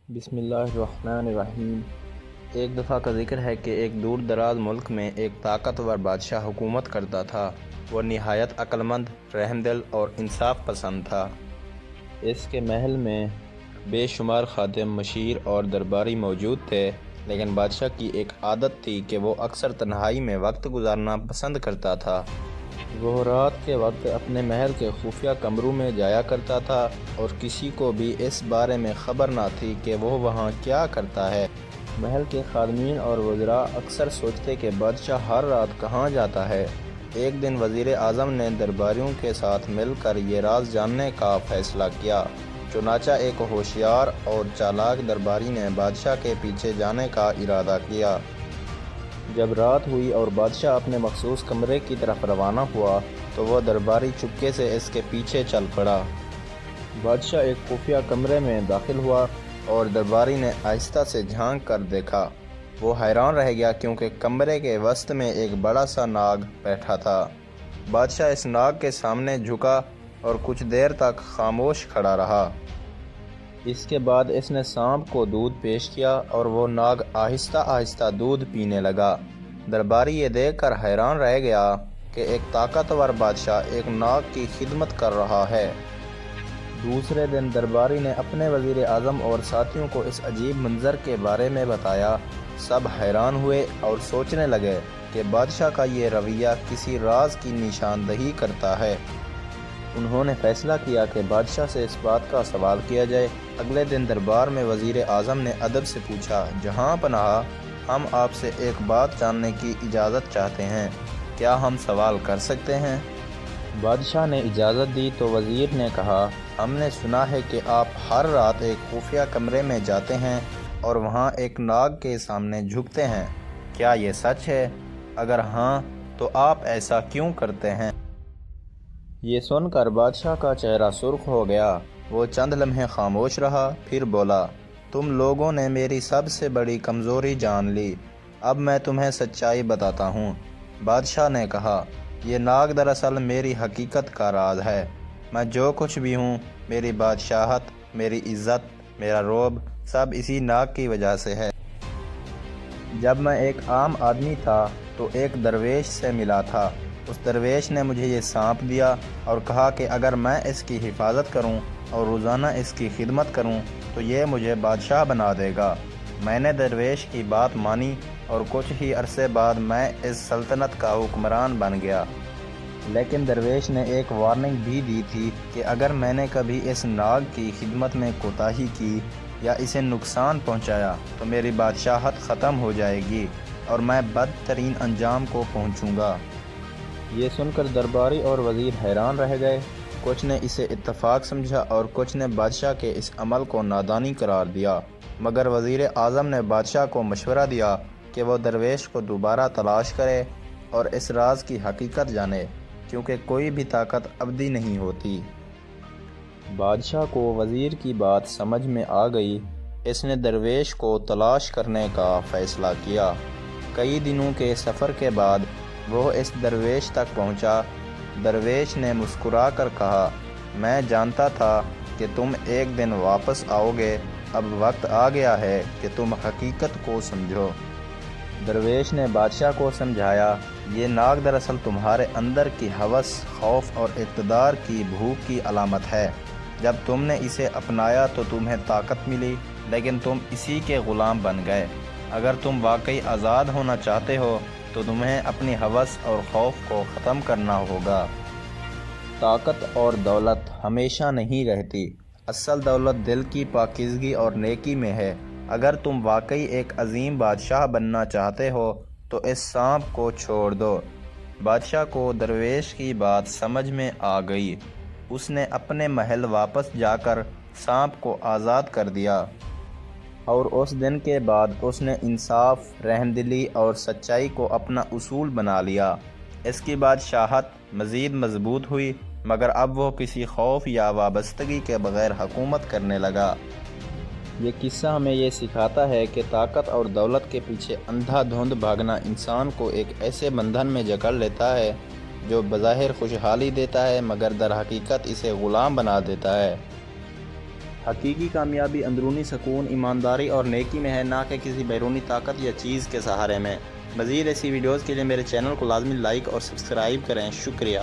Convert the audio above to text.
بسم اللہ الرحمن الرحیم۔ ایک دفعہ کا ذکر ہے کہ ایک دور دراز ملک میں ایک طاقتور بادشاہ حکومت کرتا تھا۔ وہ نہایت عقل مند، رحم دل اور انصاف پسند تھا۔ اس کے محل میں بے شمار خادم، مشیر اور درباری موجود تھے، لیکن بادشاہ کی ایک عادت تھی کہ وہ اکثر تنہائی میں وقت گزارنا پسند کرتا تھا۔ وہ رات کے وقت اپنے محل کے خفیہ کمروں میں جایا کرتا تھا اور کسی کو بھی اس بارے میں خبر نہ تھی کہ وہ وہاں کیا کرتا ہے۔ محل کے خادمین اور وزراء اکثر سوچتے کہ بادشاہ ہر رات کہاں جاتا ہے۔ ایک دن وزیر اعظم نے درباریوں کے ساتھ مل کر یہ راز جاننے کا فیصلہ کیا۔ چنانچہ ایک ہوشیار اور چالاک درباری نے بادشاہ کے پیچھے جانے کا ارادہ کیا۔ جب رات ہوئی اور بادشاہ اپنے مخصوص کمرے کی طرف روانہ ہوا تو وہ درباری چپکے سے اس کے پیچھے چل پڑا۔ بادشاہ ایک خفیہ کمرے میں داخل ہوا اور درباری نے آہستہ سے جھانک کر دیکھا۔ وہ حیران رہ گیا کیونکہ کمرے کے وسط میں ایک بڑا سا ناگ بیٹھا تھا۔ بادشاہ اس ناگ کے سامنے جھکا اور کچھ دیر تک خاموش کھڑا رہا۔ اس کے بعد اس نے سانپ کو دودھ پیش کیا اور وہ ناگ آہستہ آہستہ دودھ پینے لگا۔ درباری یہ دیکھ کر حیران رہ گیا کہ ایک طاقتور بادشاہ ایک ناگ کی خدمت کر رہا ہے۔ دوسرے دن درباری نے اپنے وزیر اعظم اور ساتھیوں کو اس عجیب منظر کے بارے میں بتایا۔ سب حیران ہوئے اور سوچنے لگے کہ بادشاہ کا یہ رویہ کسی راز کی نشاندہی کرتا ہے۔ انہوں نے فیصلہ کیا کہ بادشاہ سے اس بات کا سوال کیا جائے۔ اگلے دن دربار میں وزیر اعظم نے ادب سے پوچھا، جہاں پناہ، ہم آپ سے ایک بات جاننے کی اجازت چاہتے ہیں، کیا ہم سوال کر سکتے ہیں؟ بادشاہ نے اجازت دی تو وزیر نے کہا، ہم نے سنا ہے کہ آپ ہر رات ایک خفیہ کمرے میں جاتے ہیں اور وہاں ایک ناگ کے سامنے جھکتے ہیں، کیا یہ سچ ہے؟ اگر ہاں تو آپ ایسا کیوں کرتے ہیں؟ یہ سن کر بادشاہ کا چہرہ سرخ ہو گیا۔ وہ چند لمحے خاموش رہا، پھر بولا، تم لوگوں نے میری سب سے بڑی کمزوری جان لی، اب میں تمہیں سچائی بتاتا ہوں۔ بادشاہ نے کہا، یہ ناگ دراصل میری حقیقت کا راز ہے۔ میں جو کچھ بھی ہوں، میری بادشاہت، میری عزت، میرا رعب، سب اسی ناگ کی وجہ سے ہے۔ جب میں ایک عام آدمی تھا تو ایک درویش سے ملا تھا۔ اس درویش نے مجھے یہ سانپ دیا اور کہا کہ اگر میں اس کی حفاظت کروں اور روزانہ اس کی خدمت کروں تو یہ مجھے بادشاہ بنا دے گا۔ میں نے درویش کی بات مانی اور کچھ ہی عرصے بعد میں اس سلطنت کا حکمران بن گیا۔ لیکن درویش نے ایک وارننگ بھی دی تھی کہ اگر میں نے کبھی اس ناگ کی خدمت میں کوتاہی کی یا اسے نقصان پہنچایا تو میری بادشاہت ختم ہو جائے گی اور میں بدترین انجام کو پہنچوں گا۔ یہ سن کر درباری اور وزیر حیران رہ گئے۔ کچھ نے اسے اتفاق سمجھا اور کچھ نے بادشاہ کے اس عمل کو نادانی قرار دیا، مگر وزیر اعظم نے بادشاہ کو مشورہ دیا کہ وہ درویش کو دوبارہ تلاش کرے اور اس راز کی حقیقت جانے، کیونکہ کوئی بھی طاقت ابدی نہیں ہوتی۔ بادشاہ کو وزیر کی بات سمجھ میں آ گئی۔ اس نے درویش کو تلاش کرنے کا فیصلہ کیا۔ کئی دنوں کے سفر کے بعد وہ اس درویش تک پہنچا۔ درویش نے مسکرا کر کہا، میں جانتا تھا کہ تم ایک دن واپس آؤ گے، اب وقت آ گیا ہے کہ تم حقیقت کو سمجھو۔ درویش نے بادشاہ کو سمجھایا، یہ ناگ دراصل تمہارے اندر کی ہوس، خوف اور اقتدار کی بھوک کی علامت ہے۔ جب تم نے اسے اپنایا تو تمہیں طاقت ملی، لیکن تم اسی کے غلام بن گئے۔ اگر تم واقعی آزاد ہونا چاہتے ہو تو تمہیں اپنی ہوس اور خوف کو ختم کرنا ہوگا۔ طاقت اور دولت ہمیشہ نہیں رہتی، اصل دولت دل کی پاکیزگی اور نیکی میں ہے۔ اگر تم واقعی ایک عظیم بادشاہ بننا چاہتے ہو تو اس سانپ کو چھوڑ دو۔ بادشاہ کو درویش کی بات سمجھ میں آ گئی۔ اس نے اپنے محل واپس جا کر سانپ کو آزاد کر دیا اور اس دن کے بعد اس نے انصاف، رحم دلی اور سچائی کو اپنا اصول بنا لیا۔ اس کی بادشاہت مزید مضبوط ہوئی، مگر اب وہ کسی خوف یا وابستگی کے بغیر حکومت کرنے لگا۔ یہ قصہ ہمیں یہ سکھاتا ہے کہ طاقت اور دولت کے پیچھے اندھا دھند بھاگنا انسان کو ایک ایسے بندھن میں جکڑ لیتا ہے جو بظاہر خوشحالی دیتا ہے مگر در حقیقت اسے غلام بنا دیتا ہے۔ حقیقی کامیابی اندرونی سکون، ایمانداری اور نیکی میں ہے، نہ کہ کسی بیرونی طاقت یا چیز کے سہارے میں۔ مزید ایسی ویڈیوز کے لیے میرے چینل کو لازمی لائک اور سبسکرائب کریں۔ شکریہ۔